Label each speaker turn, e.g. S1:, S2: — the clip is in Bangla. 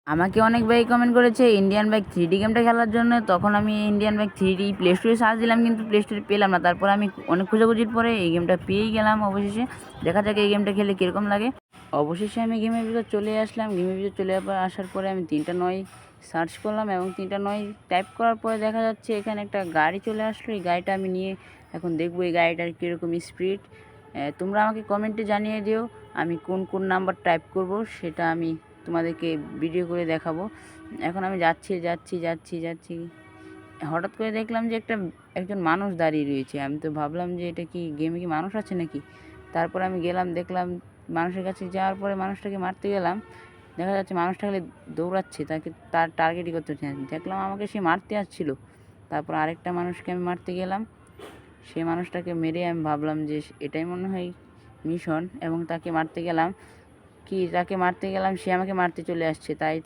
S1: আমাকে অনেক ভাই কমেন্ট করেছে ইন্ডিয়ান বাইক 3D গেমটা খেলার জন্য। তখন আমি ইন্ডিয়ান বাইক 3D প্লে স্টোরে সার্চ দিলাম, কিন্তু প্লে স্টোরে পেলাম না। তারপর আমি অনেক খোঁজাখুঁজির পরে এই গেমটা পেয়েই গেলাম অবশেষে। দেখা যাক এই গেমটা খেলে কীরকম লাগে। অবশেষে আমি গেমের ভিতর চলে আসলাম। গেমের ভিতর চলে আসার পরে আমি 3টা 9 সার্চ করলাম এবং 3টা 9 টাইপ করার পরে দেখা যাচ্ছে এখানে একটা গাড়ি চলে আসলো। এই গাড়িটা আমি নিয়ে এখন দেখবো এই গাড়িটার কীরকম স্পিড। তোমরা আমাকে কমেন্টে জানিয়ে দিও আমি কোন কোন নাম্বার টাইপ করব, সেটা আমি তোমাদেরকে ভিডিও করে দেখাবো। এখন আমি যাচ্ছি। হঠাৎ করে দেখলাম যে একজন মানুষ দাঁড়িয়ে রয়েছে। আমি তো ভাবলাম যে এটা কি গেমে কি মানুষ আছে নাকি। তারপর আমি গেলাম, দেখলাম মানুষের কাছে যাওয়ার পরে মানুষটাকে মারতে গেলাম। দেখা যাচ্ছে মানুষটা খালি দৌড়াচ্ছে, তার টার্গেটই করতে হচ্ছে। দেখলাম আমাকে সে মারতে আসছিল। তারপর আরেকটা মানুষকে আমি মারতে গেলাম। সেই মানুষটাকে মেরে আমি ভাবলাম যে এটাই মনে হয় মিশন, এবং তাকে মারতে গেলাম, সে আমাকে মারতে চলে আসছে। তাই